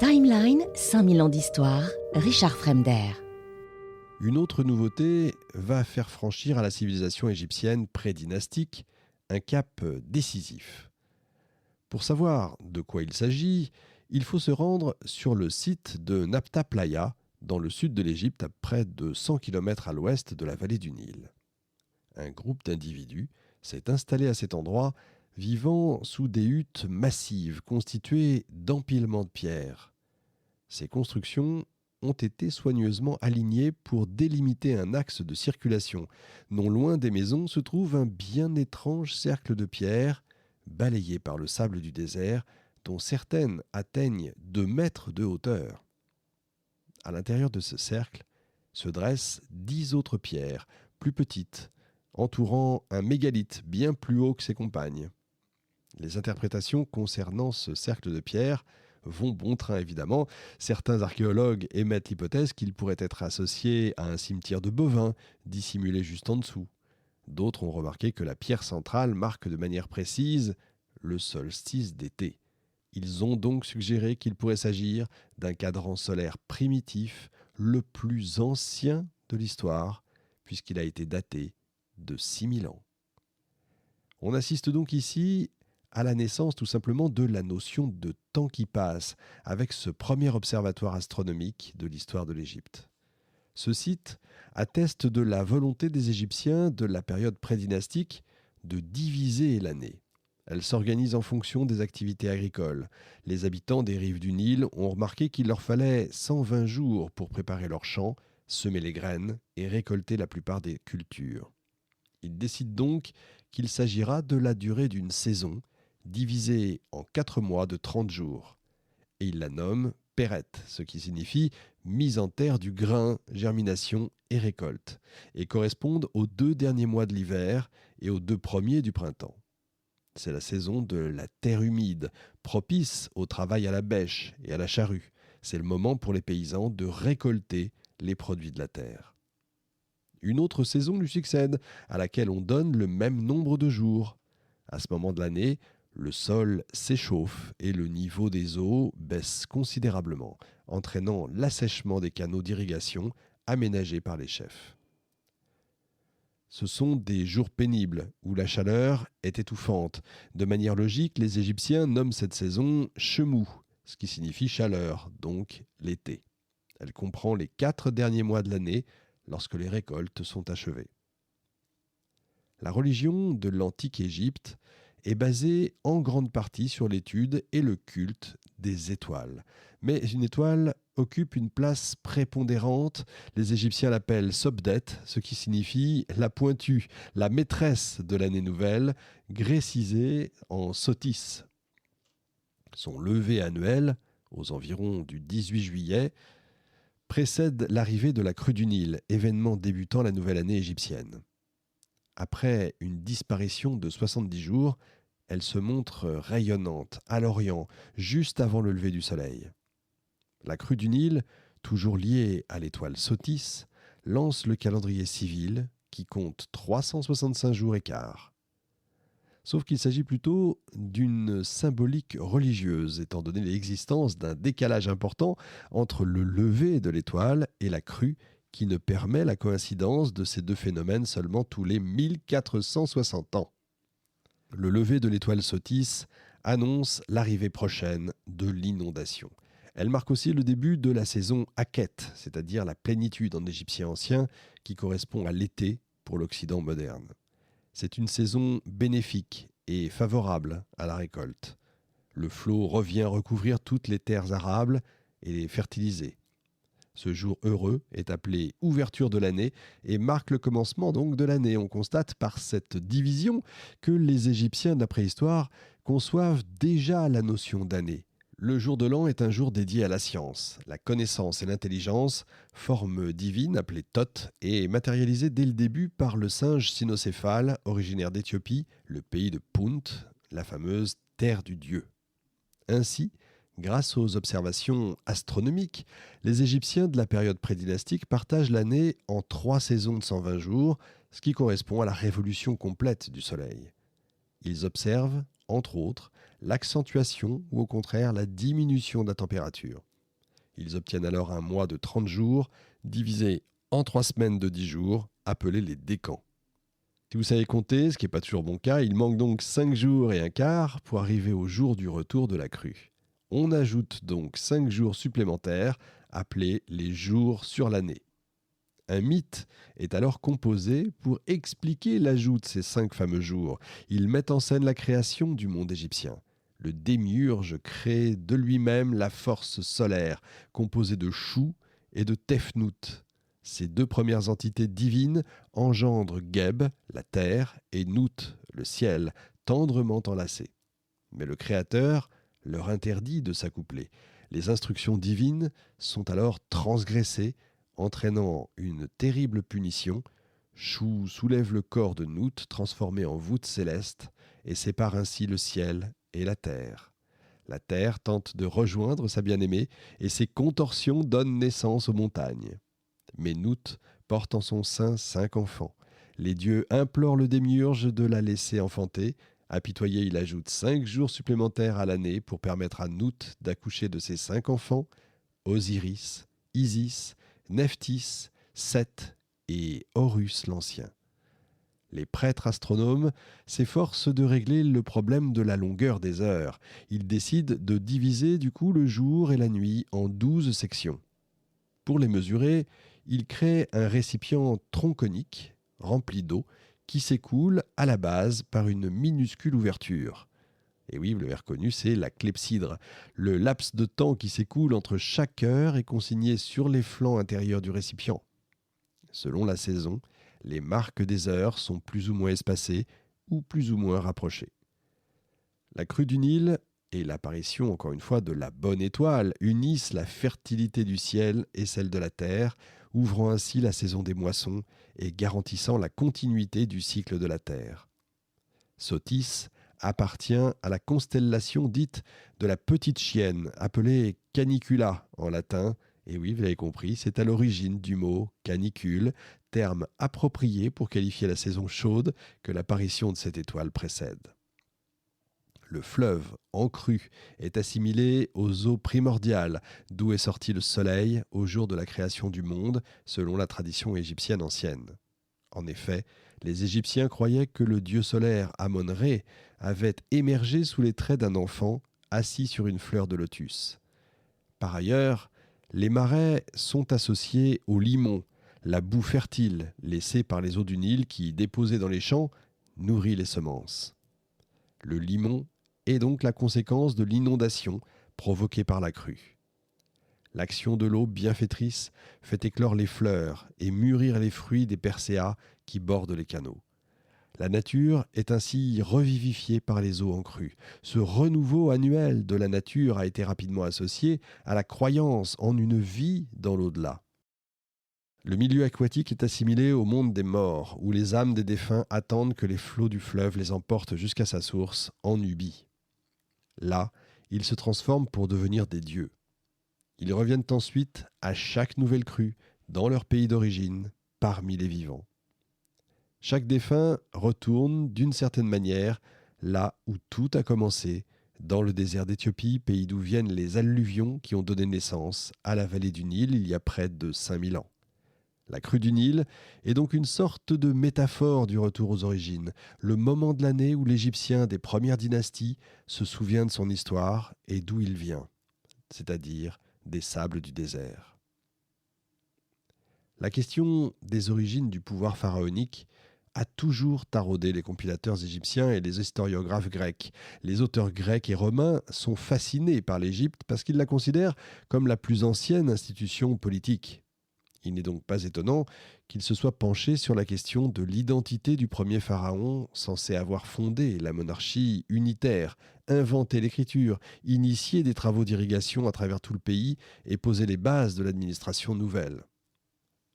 Timeline, 5000 ans d'histoire, Richard Fremder. Une autre nouveauté va faire franchir à la civilisation égyptienne pré-dynastique un cap décisif. Pour savoir de quoi il s'agit, il faut se rendre sur le site de Nabta Playa, dans le sud de l'Égypte, à près de 100 km à l'ouest de la vallée du Nil. Un groupe d'individus s'est installé à cet endroit, vivant sous des huttes massives constituées d'empilements de pierres. Ces constructions ont été soigneusement alignées pour délimiter un axe de circulation. Non loin des maisons se trouve un bien étrange cercle de pierres, balayé par le sable du désert, dont certaines atteignent 2 mètres de hauteur. À l'intérieur de ce cercle se dressent 10 autres pierres, plus petites, entourant un mégalithe bien plus haut que ses compagnes. Les interprétations concernant ce cercle de pierres vont bon train évidemment. Certains archéologues émettent l'hypothèse qu'il pourrait être associé à un cimetière de bovins, dissimulé juste en dessous. D'autres ont remarqué que la pierre centrale marque de manière précise le solstice d'été. Ils ont donc suggéré qu'il pourrait s'agir d'un cadran solaire primitif, le plus ancien de l'histoire, puisqu'il a été daté de 6000 ans. On assiste donc ici à la naissance tout simplement de la notion de temps qui passe, avec ce premier observatoire astronomique de l'histoire de l'Égypte. Ce site atteste de la volonté des Égyptiens de la période prédynastique de diviser l'année. Elle s'organise en fonction des activités agricoles. Les habitants des rives du Nil ont remarqué qu'il leur fallait 120 jours pour préparer leurs champs, semer les graines et récolter la plupart des cultures. Ils décident donc qu'il s'agira de la durée d'une saison, divisée en 4 mois de 30 jours. Et ils la nomment Péret, ce qui signifie mise en terre du grain, germination et récolte, et correspondent aux 2 derniers mois de l'hiver et aux 2 premiers du printemps. C'est la saison de la terre humide, propice au travail à la bêche et à la charrue. C'est le moment pour les paysans de récolter les produits de la terre. Une autre saison lui succède, à laquelle on donne le même nombre de jours. À ce moment de l'année, le sol s'échauffe et le niveau des eaux baisse considérablement, entraînant l'assèchement des canaux d'irrigation aménagés par les chefs. Ce sont des jours pénibles où la chaleur est étouffante. De manière logique, les Égyptiens nomment cette saison Chemou, ce qui signifie chaleur, donc l'été. Elle comprend les 4 derniers mois de l'année, lorsque les récoltes sont achevées. La religion de l'antique Égypte est basée en grande partie sur l'étude et le culte des étoiles. Mais une étoile occupe une place prépondérante. Les Égyptiens l'appellent Sobdet, ce qui signifie la pointue, la maîtresse de l'année nouvelle, grécisée en Sotis. Son lever annuel, aux environs du 18 juillet, précède l'arrivée de la crue du Nil, événement débutant la nouvelle année égyptienne. Après une disparition de 70 jours, elle se montre rayonnante à l'Orient, juste avant le lever du soleil. La crue du Nil, toujours liée à l'étoile Sotis, lance le calendrier civil qui compte 365 jours et quart. Sauf qu'il s'agit plutôt d'une symbolique religieuse, étant donné l'existence d'un décalage important entre le lever de l'étoile et la crue, qui ne permet la coïncidence de ces 2 phénomènes seulement tous les 1460 ans. Le lever de l'étoile Sotis annonce l'arrivée prochaine de l'inondation. Elle marque aussi le début de la saison Akhet, c'est-à-dire la plénitude en égyptien ancien, qui correspond à l'été pour l'Occident moderne. C'est une saison bénéfique et favorable à la récolte. Le flot revient recouvrir toutes les terres arables et les fertiliser. Ce jour heureux est appelé ouverture de l'année et marque le commencement donc de l'année. On constate par cette division que les Égyptiens de la préhistoire conçoivent déjà la notion d'année. Le jour de l'an est un jour dédié à la science, la connaissance et l'intelligence, forme divine appelée Thoth, et matérialisée dès le début par le singe cynocéphale, originaire d'Éthiopie, le pays de Punt, la fameuse terre du dieu. Ainsi, grâce aux observations astronomiques, les Égyptiens de la période prédynastique partagent l'année en 3 saisons de 120 jours, ce qui correspond à la révolution complète du Soleil. Ils observent, entre autres, l'accentuation ou au contraire la diminution de la température. Ils obtiennent alors un mois de 30 jours, divisé en 3 semaines de 10 jours, appelés les décans. Si vous savez compter, ce qui n'est pas toujours mon cas, il manque donc 5 jours et un quart pour arriver au jour du retour de la crue. On ajoute donc 5 jours supplémentaires, appelés les jours sur l'année. Un mythe est alors composé pour expliquer l'ajout de ces 5 fameux jours. Il met en scène la création du monde égyptien. Le démiurge crée de lui-même la force solaire, composée de Chou et de Tefnout. Ces 2 premières entités divines engendrent Geb, la terre, et Nout, le ciel, tendrement enlacés. Mais le Créateur leur interdit de s'accoupler. Les instructions divines sont alors transgressées, entraînant une terrible punition. Chou soulève le corps de Nout, transformé en voûte céleste, et sépare ainsi le ciel et la terre. La terre tente de rejoindre sa bien-aimée, et ses contorsions donnent naissance aux montagnes. Mais Nout porte en son sein 5 enfants. Les dieux implorent le démiurge de la laisser enfanter. Apitoyé, il ajoute 5 jours supplémentaires à l'année pour permettre à Nout d'accoucher de ses 5 enfants, Osiris, Isis, Nephthys, Seth et Horus l'Ancien. Les prêtres astronomes s'efforcent de régler le problème de la longueur des heures. Ils décident de diviser du coup le jour et la nuit en 12 sections. Pour les mesurer, ils créent un récipient tronconique rempli d'eau qui s'écoule à la base par une minuscule ouverture. Et oui, vous l'avez reconnu, c'est la clepsydre. Le laps de temps qui s'écoule entre chaque heure est consigné sur les flancs intérieurs du récipient. Selon la saison, les marques des heures sont plus ou moins espacées ou plus ou moins rapprochées. La crue du Nil et l'apparition, encore une fois, de la bonne étoile unissent la fertilité du ciel et celle de la terre, ouvrant ainsi la saison des moissons et garantissant la continuité du cycle de la terre. Sotis appartient à la constellation dite de la petite chienne, appelée Canicula en latin. Et oui, vous l'avez compris, c'est à l'origine du mot canicule, terme approprié pour qualifier la saison chaude que l'apparition de cette étoile précède. Le fleuve, en crue, est assimilé aux eaux primordiales, d'où est sorti le soleil au jour de la création du monde, selon la tradition égyptienne ancienne. En effet, les Égyptiens croyaient que le dieu solaire Amon-Ré avait émergé sous les traits d'un enfant assis sur une fleur de lotus. Par ailleurs, les marais sont associés au limon, la boue fertile laissée par les eaux du Nil qui, déposées dans les champs, nourrit les semences. Le limon est donc la conséquence de l'inondation provoquée par la crue. L'action de l'eau bienfaitrice fait éclore les fleurs et mûrir les fruits des perséas qui bordent les canaux. La nature est ainsi revivifiée par les eaux en crue. Ce renouveau annuel de la nature a été rapidement associé à la croyance en une vie dans l'au-delà. Le milieu aquatique est assimilé au monde des morts, où les âmes des défunts attendent que les flots du fleuve les emportent jusqu'à sa source, en Nubie. Là, ils se transforment pour devenir des dieux. Ils reviennent ensuite à chaque nouvelle crue, dans leur pays d'origine, parmi les vivants. Chaque défunt retourne, d'une certaine manière, là où tout a commencé, dans le désert d'Éthiopie, pays d'où viennent les alluvions qui ont donné naissance à la vallée du Nil il y a près de 5000 ans. La crue du Nil est donc une sorte de métaphore du retour aux origines, le moment de l'année où l'Égyptien des premières dynasties se souvient de son histoire et d'où il vient, c'est-à-dire des sables du désert. La question des origines du pouvoir pharaonique a toujours taraudé les compilateurs égyptiens et les historiographes grecs. Les auteurs grecs et romains sont fascinés par l'Égypte parce qu'ils la considèrent comme la plus ancienne institution politique. Il n'est donc pas étonnant qu'ils se soient penchés sur la question de l'identité du premier pharaon censé avoir fondé la monarchie unitaire, inventé l'écriture, initié des travaux d'irrigation à travers tout le pays et posé les bases de l'administration nouvelle.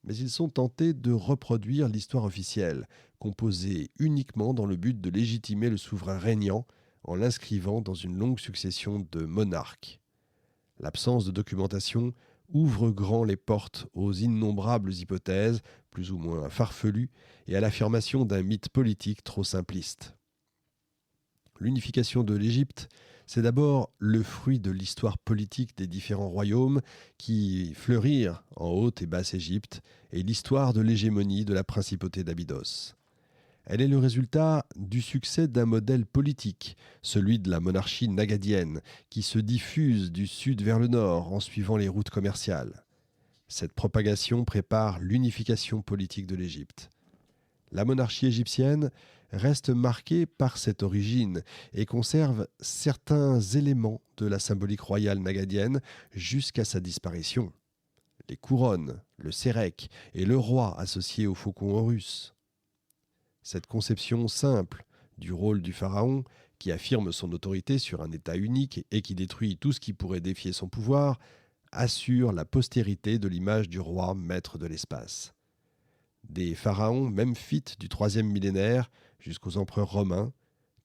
Mais ils sont tentés de reproduire l'histoire officielle, composée uniquement dans le but de légitimer le souverain régnant en l'inscrivant dans une longue succession de monarques. L'absence de documentation ouvre grand les portes aux innombrables hypothèses, plus ou moins farfelues, et à l'affirmation d'un mythe politique trop simpliste. L'unification de l'Égypte C'est d'abord le fruit de l'histoire politique des différents royaumes qui fleurirent en Haute et Basse-Égypte et l'histoire de l'hégémonie de la principauté d'Abydos. Elle est le résultat du succès d'un modèle politique, celui de la monarchie nagadienne, qui se diffuse du sud vers le nord en suivant les routes commerciales. Cette propagation prépare l'unification politique de l'Égypte. La monarchie égyptienne reste marquée par cette origine et conserve certains éléments de la symbolique royale nagadienne jusqu'à sa disparition. Les couronnes, le sérèque et le roi associé au faucon Horus. Cette conception simple du rôle du pharaon, qui affirme son autorité sur un État unique et qui détruit tout ce qui pourrait défier son pouvoir, assure la postérité de l'image du roi maître de l'espace. Des pharaons memphites du IIIe millénaire jusqu'aux empereurs romains,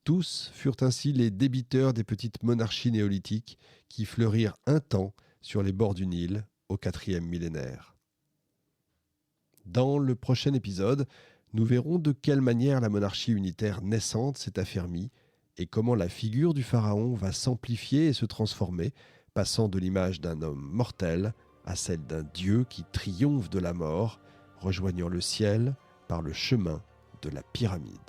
tous furent ainsi les débiteurs des petites monarchies néolithiques qui fleurirent un temps sur les bords du Nil au IVe millénaire. Dans le prochain épisode, nous verrons de quelle manière la monarchie unitaire naissante s'est affermie et comment la figure du pharaon va s'amplifier et se transformer, passant de l'image d'un homme mortel à celle d'un dieu qui triomphe de la mort, rejoignant le ciel par le chemin de la pyramide.